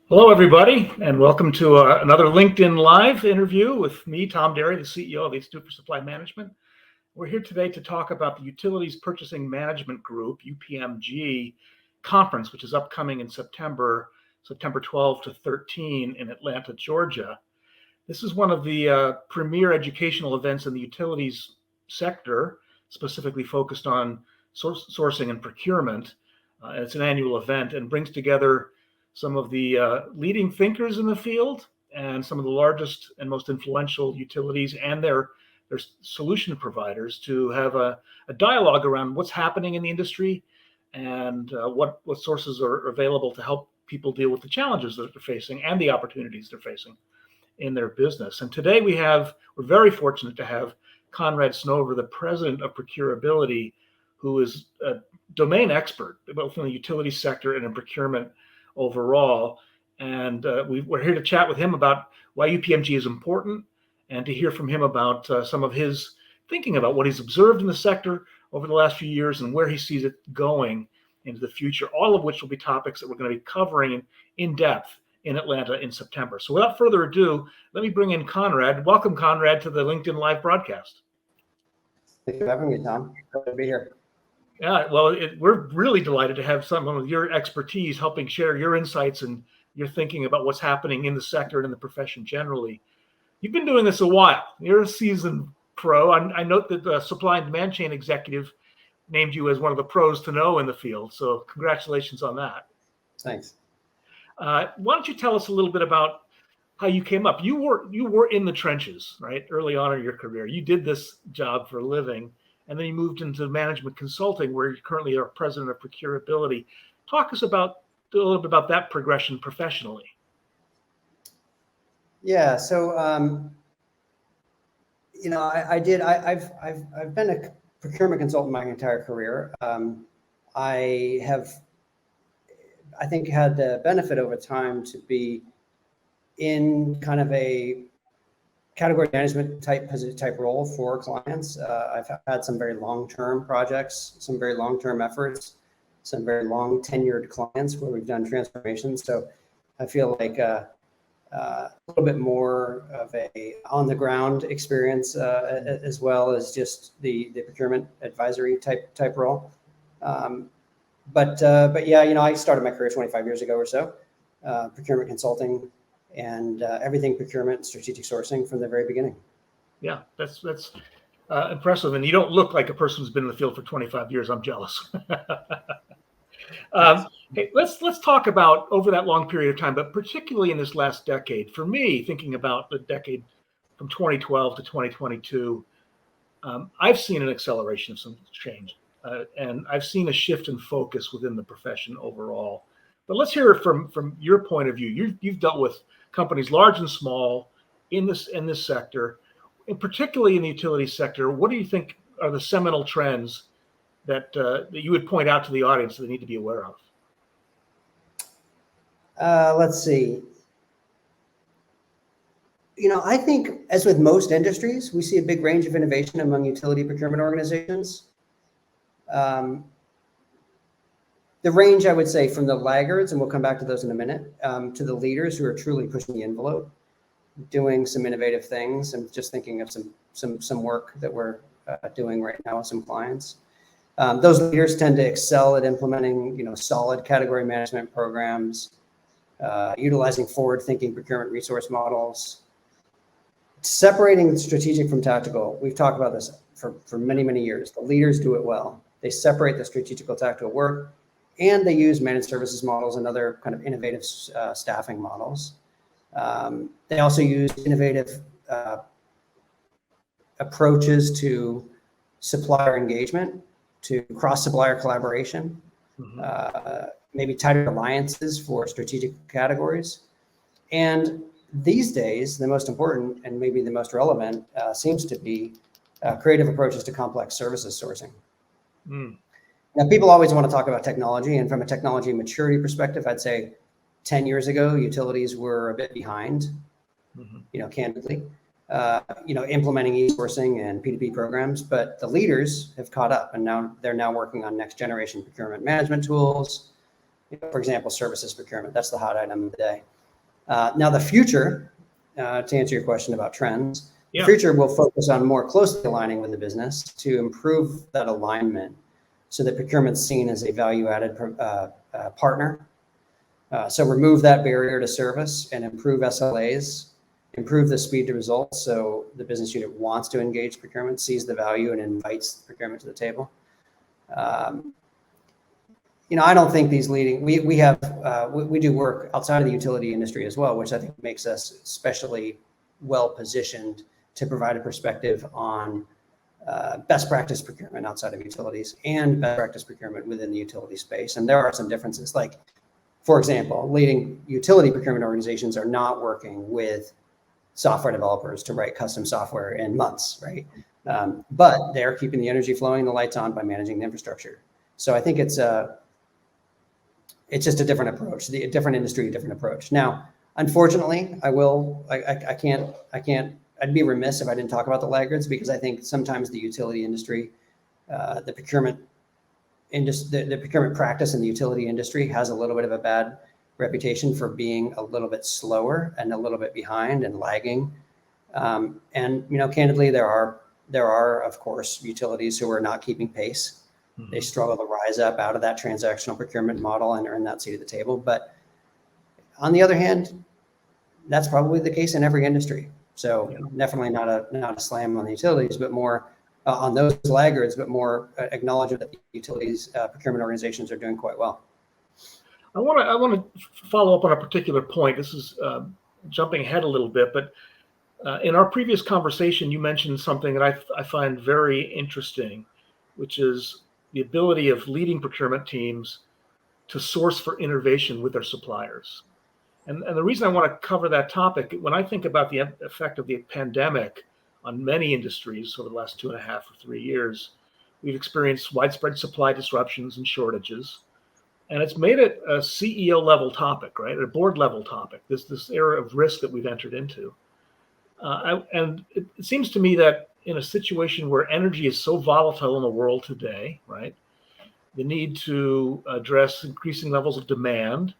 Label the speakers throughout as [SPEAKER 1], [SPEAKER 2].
[SPEAKER 1] Hello, everybody, and welcome to another LinkedIn Live interview with me, Tom Derry, the CEO of the Institute for Supply Management. We're here today to talk about the Utilities Purchasing Management Group, UPMG, conference, which is upcoming in September 12 to 13 in Atlanta, Georgia. This is one of the premier educational events in the utilities sector, specifically focused on sourcing and procurement. It's an annual event and brings together some of the leading thinkers in the field and some of the largest and most influential utilities and their solution providers to have a dialogue around what's happening in the industry and what sources are available to help people deal with the challenges that they're facing and the opportunities they're facing in their business. And today we're very fortunate to have Conrad Snover, the president of Procurability, who is a domain expert both in the utility sector and in procurement overall. And we're here to chat with him about why UPMG is important and to hear from him about some of his thinking about what he's observed in the sector over the last few years and where he sees it going into the future, all of which will be topics that we're going to be covering in depth in Atlanta in September. So without further ado, let me bring in Conrad. Welcome, Conrad, to the LinkedIn Live broadcast.
[SPEAKER 2] Thank you for having me, Tom. Glad to be here.
[SPEAKER 1] Yeah, well, we're really delighted to have someone with your expertise helping share your insights and your thinking about what's happening in the sector and in the profession generally. You've been doing this a while. You're a seasoned pro. I note that the supply and demand chain executive named you as one of the pros to know in the field. So congratulations on that.
[SPEAKER 2] Thanks.
[SPEAKER 1] Why don't you tell us a little bit about how you came up? You were in the trenches, right? Early on in your career, you did this job for a living. And then you moved into management consulting, where you currently are president of Procurability. Talk us a little bit about that progression professionally.
[SPEAKER 2] Yeah, so I've been a procurement consultant my entire career. I think had the benefit over time to be in kind of a category management type role for clients. I've had some very long-term projects, some very long-term efforts, some very long tenured clients where we've done transformations. So I feel like a little bit more of a on-the-ground experience as well as just the procurement advisory type role. But yeah, I started my career 25 years ago or so, procurement consulting, and everything procurement, strategic sourcing from the very beginning.
[SPEAKER 1] Yeah, that's impressive. And you don't look like a person who's been in the field for 25 years. I'm jealous. Hey, let's talk about over that long period of time, but particularly in this last decade. For me, thinking about the decade from 2012 to 2022, I've seen an acceleration of some change, and I've seen a shift in focus within the profession overall. But let's hear it from your point of view. You've dealt with companies large and small in this sector, and particularly in the utility sector. What do you think are the seminal trends that you would point out to the audience that they need to be aware of?
[SPEAKER 2] Let's see. I think, as with most industries, we see a big range of innovation among utility procurement organizations. The range, I would say, from the laggards, and we'll come back to those in a minute, to the leaders who are truly pushing the envelope, doing some innovative things. I'm just thinking of some work that we're doing right now with some clients. Those leaders tend to excel at implementing, solid category management programs, utilizing forward-thinking procurement resource models, separating strategic from tactical. We've talked about this for many, many years. The leaders do it well. They separate the strategical tactical work, and they use managed services models and other kind of innovative staffing models. They also use innovative approaches to supplier engagement, to cross-supplier collaboration, maybe tighter alliances for strategic categories. And these days, the most important and maybe the most relevant seems to be creative approaches to complex services sourcing. Now, people always want to talk about technology, and from a technology maturity perspective, I'd say 10 years ago, utilities were a bit behind, candidly, implementing e-sourcing and P2P programs, but the leaders have caught up, and now they're working on next generation procurement management tools, for example, services procurement. That's the hot item of the day. Now, the future, to answer your question about trends, the future will focus on more closely aligning with the business to improve that alignment so that procurement's seen as a value-added partner. So remove that barrier to service and improve SLAs, improve the speed to results so the business unit wants to engage procurement, sees the value, and invites procurement to the table. I don't think these leading, we do work outside of the utility industry as well, which I think makes us especially well positioned to provide a perspective on best practice procurement outside of utilities and best practice procurement within the utility space. And there are some differences. Like, for example, leading utility procurement organizations are not working with software developers to write custom software in months, right? But they're keeping the energy flowing, the lights on by managing the infrastructure. So I think it's just a different approach, a different industry, a different approach. Now, unfortunately, I'd be remiss if I didn't talk about the laggards, because I think sometimes the utility industry, the procurement practice in the utility industry has a little bit of a bad reputation for being a little bit slower and a little bit behind and lagging. And candidly, there are of course utilities who are not keeping pace. Mm-hmm. They struggle to rise up out of that transactional procurement model and earn that seat at the table. But on the other hand, that's probably the case in every industry. So definitely not a slam on the utilities, but more on those laggards, but more acknowledge that the utilities procurement organizations are doing quite well.
[SPEAKER 1] I want to follow up on a particular point. This is jumping ahead a little bit, but in our previous conversation, you mentioned something that I find very interesting, which is the ability of leading procurement teams to source for innovation with their suppliers. And the reason I want to cover that topic, when I think about the effect of the pandemic on many industries over the last 2.5 or 3 years, we've experienced widespread supply disruptions and shortages. And it's made it a CEO level topic, right? A board level topic, this era of risk that we've entered into. And it seems to me that in a situation where energy is so volatile in the world today, right? The need to address increasing levels of demand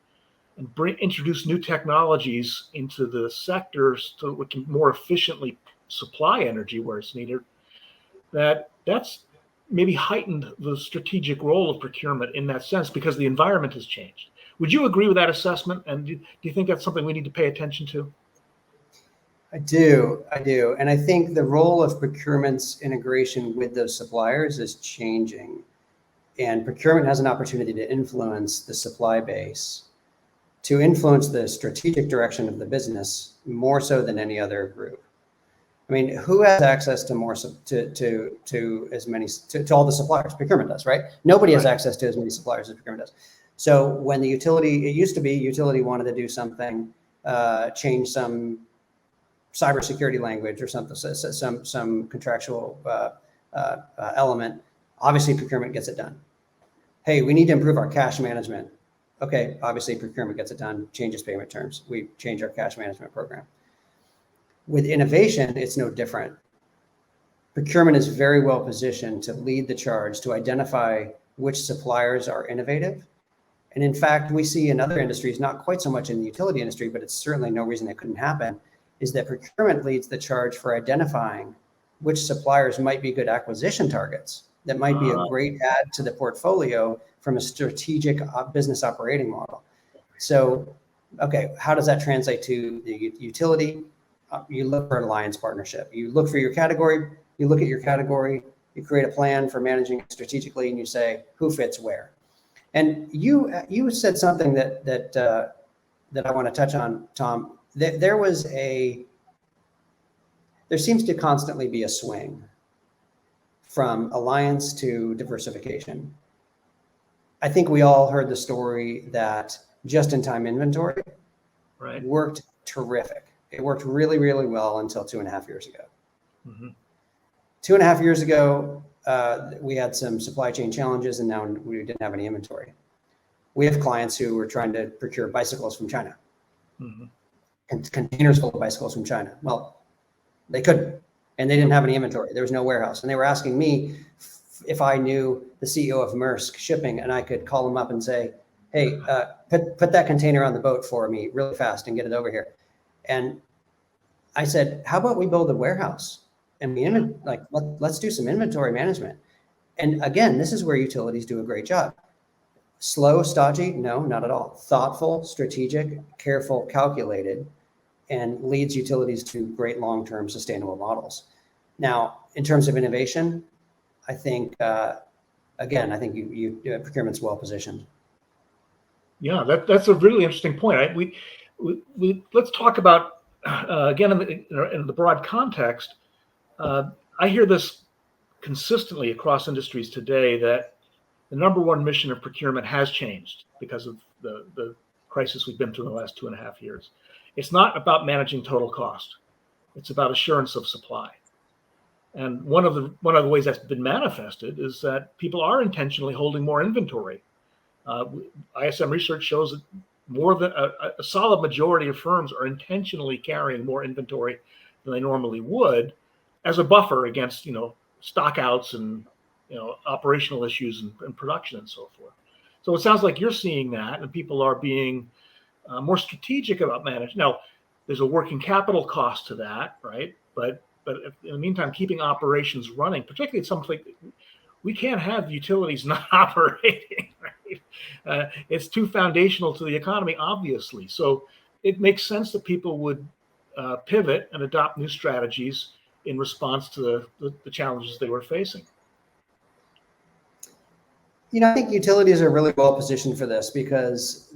[SPEAKER 1] and introduce new technologies into the sectors so we can more efficiently supply energy where it's needed, that's maybe heightened the strategic role of procurement in that sense because the environment has changed. Would you agree with that assessment? And do you think that's something we need to pay attention to?
[SPEAKER 2] I do. And I think the role of procurement's integration with those suppliers is changing. And procurement has an opportunity to influence the supply base, to influence the strategic direction of the business more so than any other group. I mean, who has access to more to as many to all the suppliers? Procurement does, right? Nobody has access to as many suppliers as procurement does. So when the utility, it used to be utility wanted to do something, change some cybersecurity language or something, some contractual element. Obviously, procurement gets it done. Hey, we need to improve our cash management. Okay, obviously procurement gets it done, changes payment terms. We change our cash management program. With innovation, it's no different. Procurement is very well positioned to lead the charge to identify which suppliers are innovative. And in fact, we see in other industries, not quite so much in the utility industry, but it's certainly no reason it couldn't happen, is that procurement leads the charge for identifying which suppliers might be good acquisition targets that might be a great add to the portfolio from a strategic business operating model. So, okay, how does that translate to the utility? You look for an alliance partnership. You look for your category, you look at your category, you create a plan for managing it strategically, and you say, who fits where? And you said something that I want to touch on, Tom. There seems to constantly be a swing from alliance to diversification. I think we all heard the story that just-in-time inventory worked terrific. It worked really, really well until 2.5 years ago. Mm-hmm. 2.5 years ago, we had some supply chain challenges, and now we didn't have any inventory. We have clients who were trying to procure bicycles from China, containers full of bicycles from China. Well, they couldn't, and they didn't have any inventory. There was no warehouse, and they were asking me if I knew the CEO of Maersk Shipping, and I could call him up and say, hey, put that container on the boat for me really fast and get it over here. And I said, how about we build a warehouse and let's do some inventory management. And again, this is where utilities do a great job. Slow, stodgy? No, not at all. Thoughtful, strategic, careful, calculated, and leads utilities to great long-term sustainable models. Now, in terms of innovation, I think, procurement's well positioned.
[SPEAKER 1] Yeah, that's a really interesting point. We let's talk about again in the broad context. I hear this consistently across industries today that the number one mission of procurement has changed because of the crisis we've been through in the last 2.5 years. It's not about managing total cost. It's about assurance of supply. And one of the ways that's been manifested is that people are intentionally holding more inventory. ISM research shows that more than a solid majority of firms are intentionally carrying more inventory than they normally would as a buffer against, stockouts and, operational issues and production and so forth. So it sounds like you're seeing that, and people are being more strategic about managing. Now, there's a working capital cost to that, right? But in the meantime, keeping operations running, particularly at something we can't have utilities not operating, right? It's too foundational to the economy, obviously. So it makes sense that people would pivot and adopt new strategies in response to the challenges they were facing.
[SPEAKER 2] I think utilities are really well positioned for this because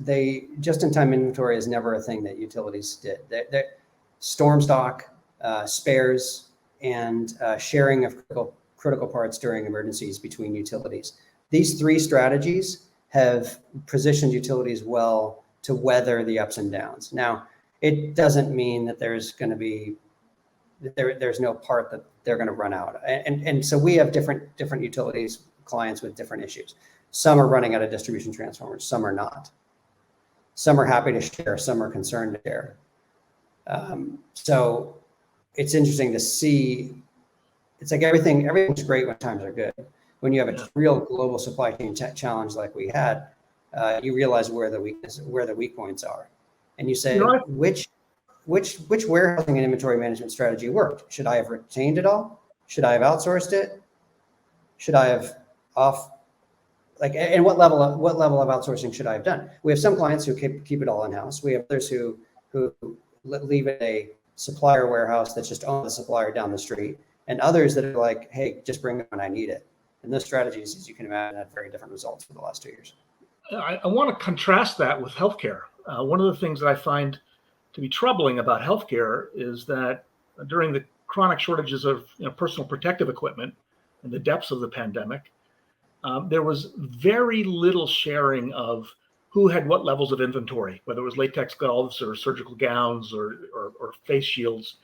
[SPEAKER 2] just-in-time inventory is never a thing that utilities did. Storm stock, spares, and sharing of critical parts during emergencies between utilities. These three strategies have positioned utilities well to weather the ups and downs. Now, it doesn't mean that there's no part that they're going to run out. And so we have different utilities, clients with different issues. Some are running out of distribution transformers, some are not. Some are happy to share, some are concerned to share. So it's interesting to see. It's like everything's great when times are good. When you have a real global supply chain challenge like we had, you realize where the weak points are, and you say, which warehousing and inventory management strategy worked? Should I have retained it all? Should I have outsourced it? Should I have and what level of outsourcing should I have done? We have some clients who keep it all in-house. We have others who leave it a supplier warehouse that's just owned the supplier down the street, and others that are like, hey, just bring it when I need it. And those strategies, as you can imagine, had very different results for the last 2 years.
[SPEAKER 1] I want to contrast that with healthcare. One of the things that I find to be troubling about healthcare is that during the chronic shortages of personal protective equipment in the depths of the pandemic, there was very little sharing of who had what levels of inventory, whether it was latex gloves or surgical gowns or face shields.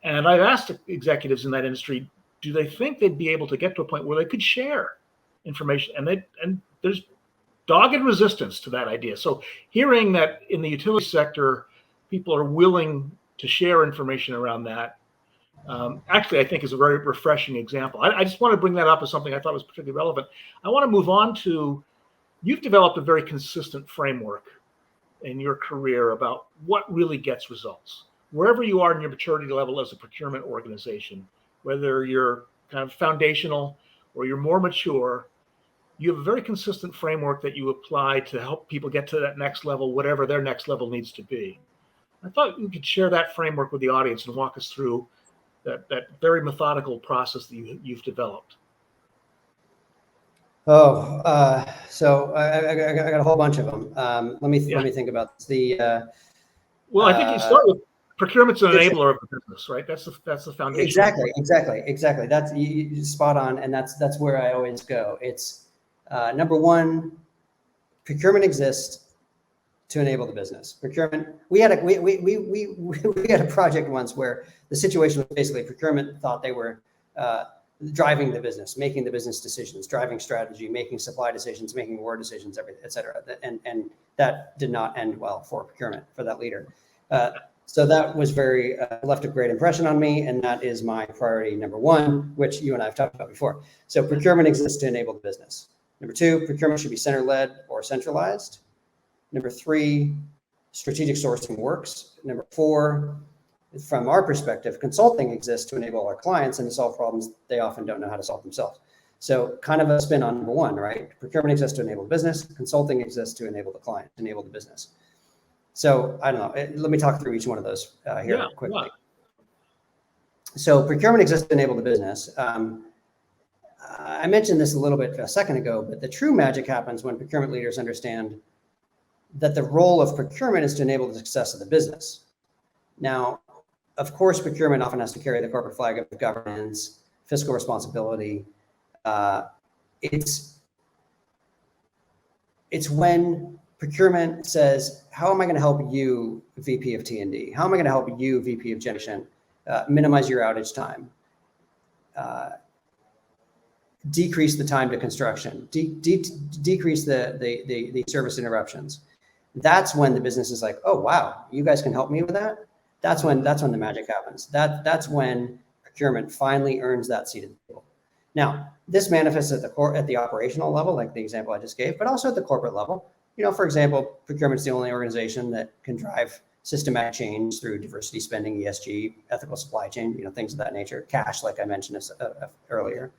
[SPEAKER 1] And I've asked executives in that industry, do they think they'd be able to get to a point where they could share information? And there's dogged resistance to that idea. So hearing that in the utility sector, people are willing to share information around that, actually, I think is a very refreshing example. I just want to bring that up as something I thought was particularly relevant. I want to move on to, you've developed a very consistent framework in your career about what really gets results. Wherever you are in your maturity level as a procurement organization, whether you're kind of foundational or you're more mature, you have a very consistent framework that you apply to help people get to that next level, whatever their next level needs to be. I thought you could share that framework with the audience and walk us through that very methodical process that you've developed.
[SPEAKER 2] So I got a whole bunch of them. Let me think about the.
[SPEAKER 1] Well, I think you start with procurement's an enabler of the business, right? That's the foundation.
[SPEAKER 2] Exactly. That's you spot on, and that's where I always go. It's number one, procurement exists to enable the business. Procurement. We had a project once where the situation was basically procurement thought they were driving the business, making the business decisions, driving strategy, making supply decisions, making award decisions, everything, et cetera. And that did not end well for procurement, for that leader. So that was left a great impression on me, and that is my priority number one, which you and I have talked about before. So procurement exists to enable the business. Number two, procurement should be center-led or centralized. Number 3, strategic sourcing works. Number 4, from our perspective, consulting exists to enable our clients and to solve problems they often don't know how to solve themselves. So kind of a spin on number 1, right? Procurement exists to enable business. Consulting exists to enable the client, to enable the business. So I don't know. Let me talk through each one of those here quickly. Yeah. So procurement exists to enable the business. I mentioned this a little bit a second ago, but the true magic happens when procurement leaders understand that the role of procurement is to enable the success of the business. Now, of course, procurement often has to carry the corporate flag of governance, fiscal responsibility. It's when procurement says, how am I going to help you, VP of T&D? How am I going to help you, VP of Generation, minimize your outage time? Decrease the time to construction, decrease the service interruptions. That's when the business is like, oh, wow, you guys can help me with that. That's when the magic happens. That's when procurement finally earns that seat at the table. Now, this manifests at the operational level, like the example I just gave, but also at the corporate level. You know, for example, procurement's the only organization that can drive systematic change through diversity spending, ESG, ethical supply chain, you know, things of that nature, cash, like I mentioned earlier.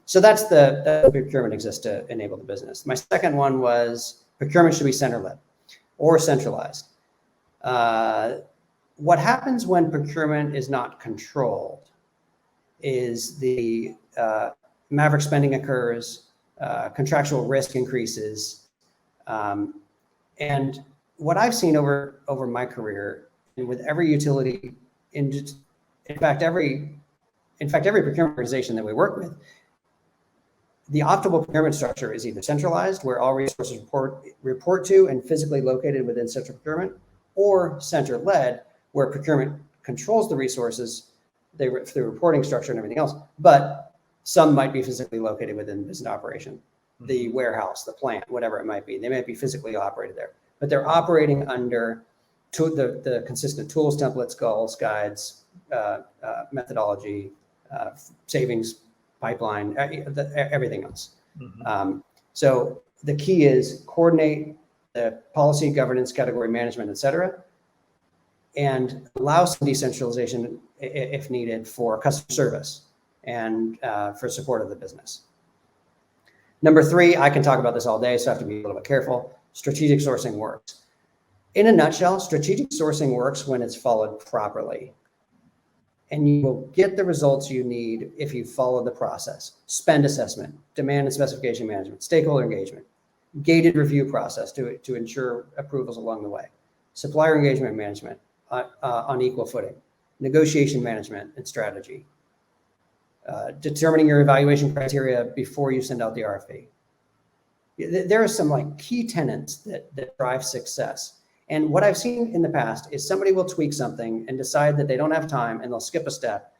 [SPEAKER 2] So that's the procurement exists to enable the business. My second one was procurement should be center-led or centralized. What happens when procurement is not controlled is the maverick spending occurs, contractual risk increases, and what I've seen over my career, and with every utility, in fact every procurement organization that we work with, the optimal procurement structure is either centralized, where all resources report to and physically located within central procurement, or center-led, where procurement controls the resources through reporting structure and everything else, but some might be physically located within the business operation, the warehouse, the plant, whatever it might be. They might be physically operated there, but they're operating under the consistent tools, templates, goals, guides, methodology, savings pipeline, everything else. So the key is coordinate the policy, governance, category management, et cetera, and allow some decentralization if needed for customer service and for support of the business. Number 3, I can talk about this all day, so I have to be a little bit careful. Strategic sourcing works. In a nutshell, strategic sourcing works when it's followed properly. And you will get the results you need if you follow the process. Spend assessment, demand and specification management, stakeholder engagement, gated review process to ensure approvals along the way, supplier engagement management on equal footing, negotiation management and strategy, determining your evaluation criteria before you send out the RFP. There are some like key tenets that drive success. And what I've seen in the past is somebody will tweak something and decide that they don't have time and they'll skip a step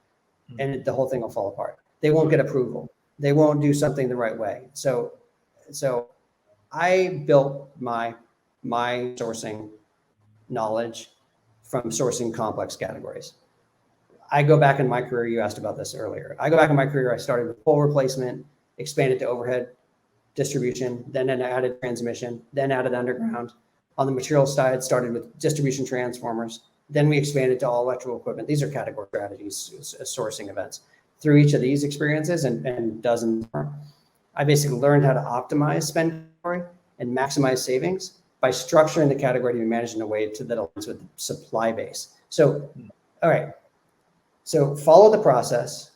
[SPEAKER 2] and the whole thing will fall apart. They won't get approval. They won't do something the right way. So I built my sourcing knowledge from sourcing complex categories. I go back in my career, you asked about this earlier. I go back in my career, I started with pole replacement, expanded to overhead distribution, then added transmission, then added underground. On the material side, started with distribution transformers. Then we expanded to all electrical equipment. These are category strategies, sourcing events. Through each of these experiences and dozens more, I basically learned how to optimize spend and maximize savings by structuring the category to be managed in a way that aligns with the supply base. So, all right. So follow the process,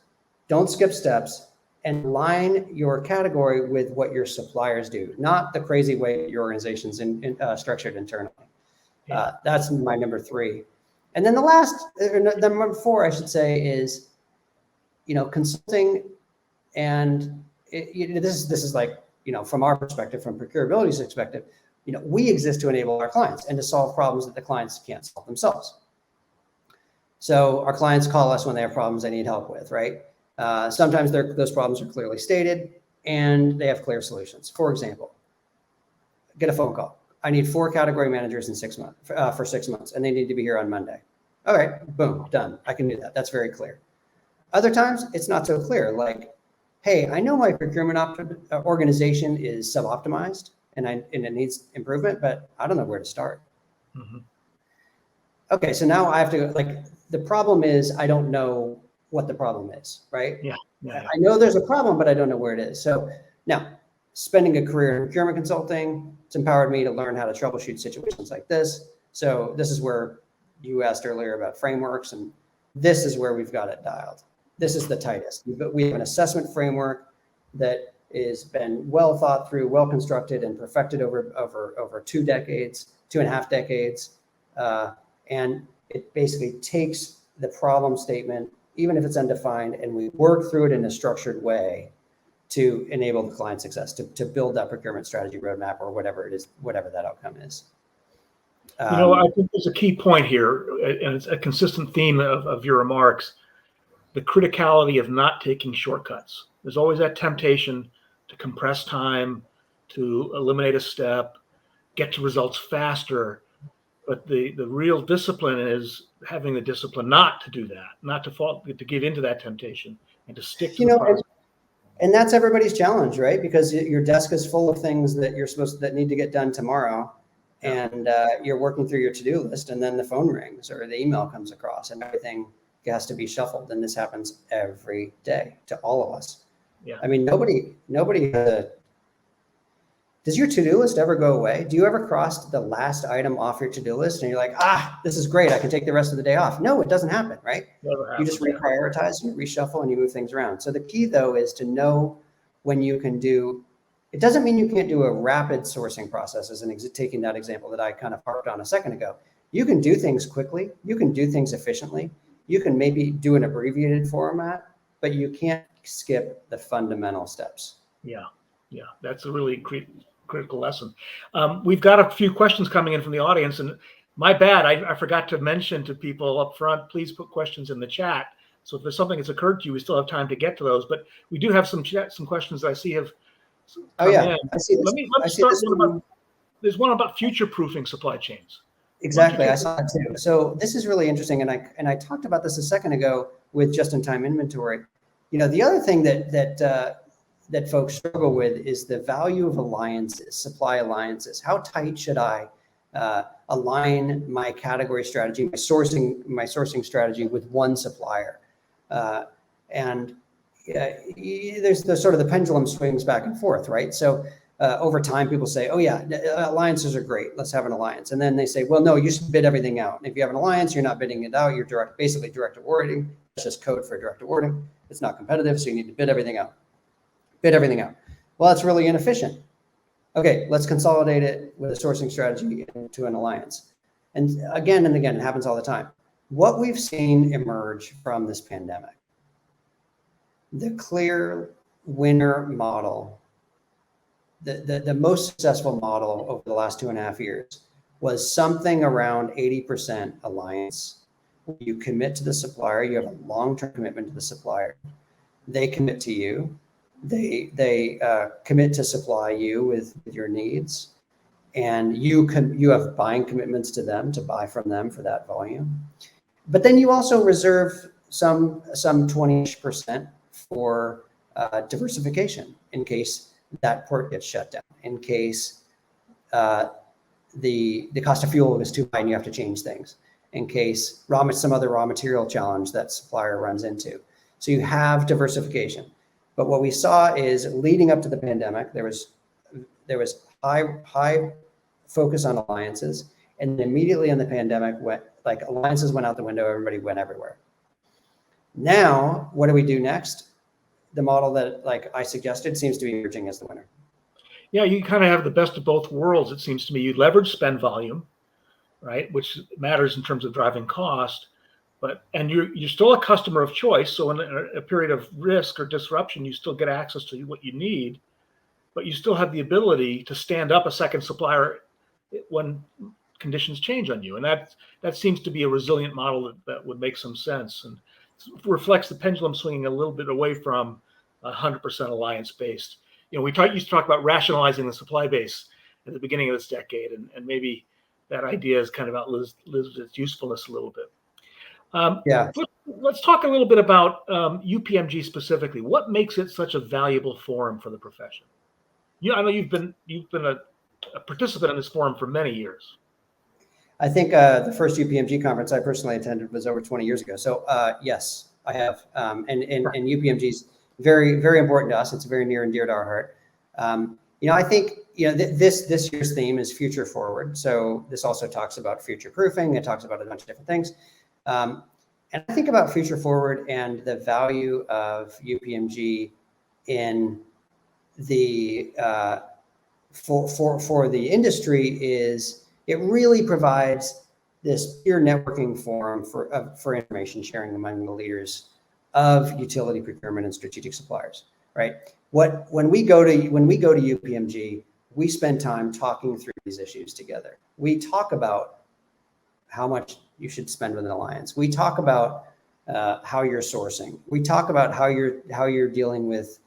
[SPEAKER 2] don't skip steps, and align your category with what your suppliers do, not the crazy way your organization's structured internally. That's my number 3. And then the number 4, I should say, is, consulting. And this is like, from our perspective, from procurability's perspective, we exist to enable our clients and to solve problems that the clients can't solve themselves. So our clients call us when they have problems they need help with, right? Sometimes those problems are clearly stated and they have clear solutions. For example, get a phone call. I need 4 category managers in 6 months for 6 months, and they need to be here on Monday. All right, boom, done. I can do that. That's very clear. Other times it's not so clear. Like, hey, I know my procurement organization is sub-optimized. and it needs improvement, but I don't know where to start.
[SPEAKER 1] Mm-hmm.
[SPEAKER 2] Okay, so now I have to like, the problem is I don't know what the problem is, right?
[SPEAKER 1] Yeah.
[SPEAKER 2] I know there's a problem, but I don't know where it is. So now, spending a career in procurement consulting, it's empowered me to learn how to troubleshoot situations like this. So this is where you asked earlier about frameworks, and this is where we've got it dialed. This is the tightest. We have an assessment framework that has been well thought through, well constructed, and perfected over 2.5 decades. And it basically takes the problem statement, even if it's undefined, and we work through it in a structured way to enable the client success, to build that procurement strategy roadmap or whatever it is, whatever that outcome is.
[SPEAKER 1] I think there's a key point here, and it's a consistent theme of your remarks, the criticality of not taking shortcuts. There's always that temptation to compress time, to eliminate a step, get to results faster. But the real discipline is having the discipline not to do that, not to give into that temptation, and to stick to the process.
[SPEAKER 2] And that's everybody's challenge, right? Because your desk is full of things that that need to get done tomorrow, and you're working through your to-do list, and then the phone rings or the email comes across, and everything has to be shuffled. And this happens every day to all of us.
[SPEAKER 1] Yeah.
[SPEAKER 2] I mean, nobody does your to-do list ever go away? Do you ever cross the last item off your to-do list and you're like, this is great, I can take the rest of the day off? No, it doesn't happen, right?
[SPEAKER 1] Never happens.
[SPEAKER 2] You just reprioritize, and you reshuffle, and you move things around. So the key, though, is to know when you can do. It doesn't mean you can't do a rapid sourcing process, as taking that example that I kind of harped on a second ago. You can do things quickly. You can do things efficiently. You can maybe do an abbreviated format, but you can't skip the fundamental steps.
[SPEAKER 1] Yeah, that's a really critical lesson. We've got a few questions coming in from the audience, and my bad, I forgot to mention to people up front, please put questions in the chat. So if there's something that's occurred to you, we still have time to get to those, but we do have some questions that I see have come in.
[SPEAKER 2] I see this.
[SPEAKER 1] Let's start. There's one about future-proofing supply chains.
[SPEAKER 2] Exactly, I saw that too. So this is really interesting, and I talked about this a second ago with just-in-time inventory. The other thing that folks struggle with is the value of alliances, supply alliances. How tight should I align my category strategy, my sourcing strategy with one supplier? And there's sort of the pendulum swings back and forth, right? So over time, people say, oh yeah, alliances are great, let's have an alliance. And then they say, well, no, you should bid everything out. And if you have an alliance, you're not bidding it out, you're basically direct awarding. It's just code for direct awarding. It's not competitive, so you need to bid everything out. Well, that's really inefficient. Okay, let's consolidate it with a sourcing strategy into an alliance. And again, it happens all the time. What we've seen emerge from this pandemic, the clear winner model, the most successful model over the last 2.5 years was something around 80% alliance. You commit to the supplier, you have a long-term commitment to the supplier. They commit to you. They commit to supply you with your needs, and you have buying commitments to them to buy from them for that volume. But then you also reserve some 20% for diversification in case that port gets shut down, in case the cost of fuel is too high and you have to change things, in case some other raw material challenge that supplier runs into. So you have diversification. But what we saw is leading up to the pandemic, there was high focus on alliances, and immediately in the pandemic, alliances went out the window, everybody went everywhere. Now, what do we do next? The model that I suggested seems to be emerging as the winner.
[SPEAKER 1] Yeah, you kind of have the best of both worlds, it seems to me. You leverage spend volume, right, which matters in terms of driving cost. And you're still a customer of choice. So in a period of risk or disruption, you still get access to what you need, but you still have the ability to stand up a second supplier when conditions change on you. And that seems to be a resilient model that would make some sense and reflects the pendulum swinging a little bit away from 100% alliance based. We used to talk about rationalizing the supply base at the beginning of this decade, and maybe that idea has kind of outlived its usefulness a little bit. Let's talk a little bit about UPMG specifically. What makes it such a valuable forum for the profession? I know you've been a participant in this forum for many years.
[SPEAKER 2] I think the first UPMG conference I personally attended was over 20 years ago. So yes, I have. And UPMG is very, very important to us. It's very near and dear to our heart. I think this year's theme is future forward. So this also talks about future proofing. It talks about a bunch of different things. And I think about future forward and the value of UPMG in the for the industry is it really provides this peer networking forum for information sharing among the leaders of utility procurement and strategic suppliers, right? When we go to UPMG, we spend time talking through these issues together. We talk about how much you should spend with an alliance. We talk about how you're sourcing. We talk about how you're dealing with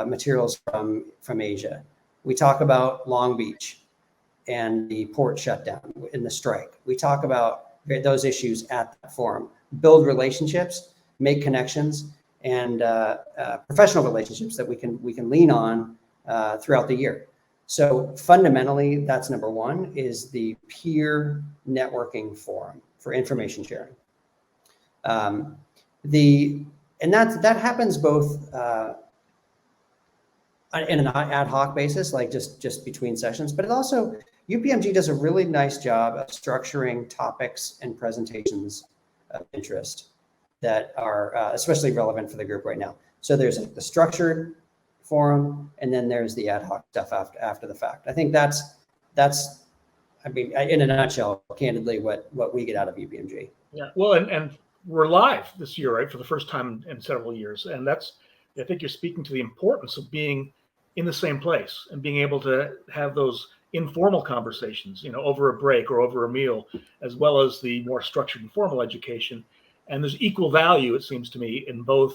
[SPEAKER 2] materials from Asia. We talk about Long Beach and the port shutdown and the strike. We talk about those issues at that forum. Build relationships, make connections, and professional relationships that we can lean on throughout the year. So fundamentally, that's number one, is the peer networking forum for information sharing. And that happens both in an ad hoc basis, like just between sessions, but it also, UPMG does a really nice job of structuring topics and presentations of interest that are especially relevant for the group right now. So there's the structured forum, and then there's the ad hoc stuff after the fact. I think that's I mean, in a nutshell, candidly, what we get out of UPMG.
[SPEAKER 1] Yeah, well, and we're live this year, right, for the first time in several years, and I think you're speaking to the importance of being in the same place and being able to have those informal conversations, over a break or over a meal, as well as the more structured and formal education. And there's equal value, it seems to me, in both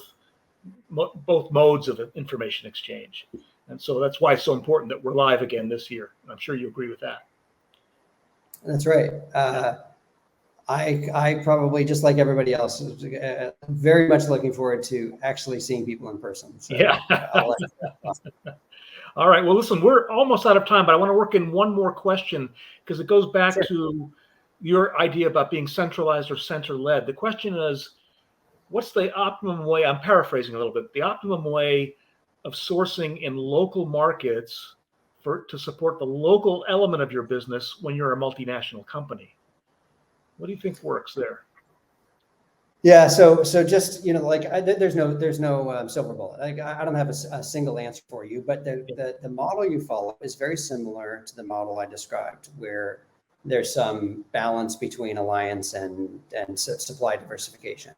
[SPEAKER 1] modes of information exchange. And so that's why it's so important that we're live again this year. And I'm sure you agree with that.
[SPEAKER 2] That's right. I probably, just like everybody else, very much looking forward to actually seeing people in person. So,
[SPEAKER 1] yeah. All right. Well, listen, we're almost out of time, but I want to work in one more question because it goes back to your idea about being centralized or center-led. The question is, what's the optimum way, I'm paraphrasing a little bit, the optimum way of sourcing in local markets to support the local element of your business when you're a multinational company? What do you think works there?
[SPEAKER 2] Yeah, so just there's no silver bullet. I don't have a single answer for you, but the model you follow is very similar to the model I described, where there's some balance between alliance and supply diversification.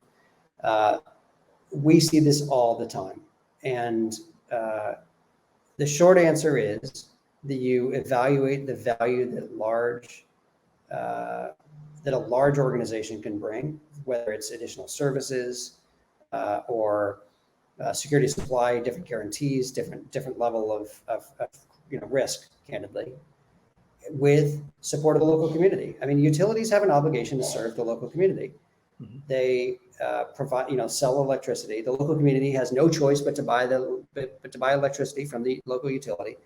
[SPEAKER 2] We see this all the time, and the short answer is that you evaluate the value that a large organization can bring, whether it's additional services or security supply, different guarantees, different level of risk, candidly, with support of the local community. I mean, utilities have an obligation to serve the local community. Mm-hmm. They provide, sell electricity. The local community has no choice but to buy electricity from the local utility.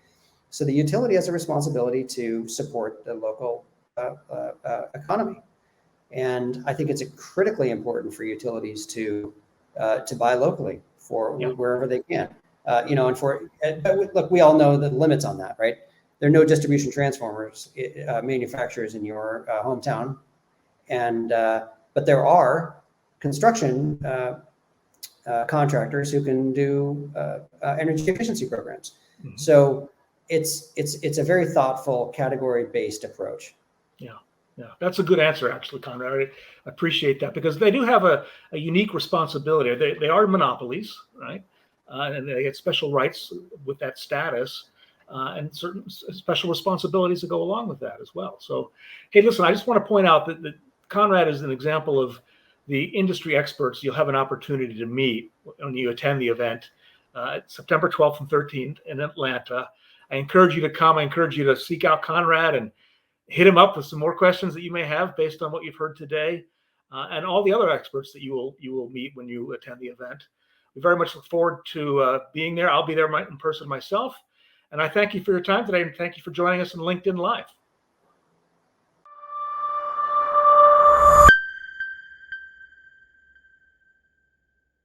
[SPEAKER 2] So the utility has a responsibility to support the local economy. And I think it's critically important for utilities to buy locally for wherever they can. But look, we all know the limits on that, right? There are no distribution transformers manufacturers in your hometown, but there are construction contractors who can do energy efficiency programs. Mm-hmm. So it's a very thoughtful, category-based approach.
[SPEAKER 1] Yeah, that's a good answer, actually, Conrad. I appreciate that because they do have a unique responsibility. They are monopolies, right? And they get special rights with that status and certain special responsibilities that go along with that as well. So, hey, listen, I just want to point out that Conrad is an example of the industry experts you'll have an opportunity to meet when you attend the event September 12th and 13th in Atlanta. I encourage you to come. I encourage you to seek out Conrad and hit him up with some more questions that you may have based on what you've heard today, and all the other experts that you will meet when you attend the event. We very much look forward to being there. I'll be there in person myself, And I thank you for your time today, and thank you for joining us in LinkedIn Live.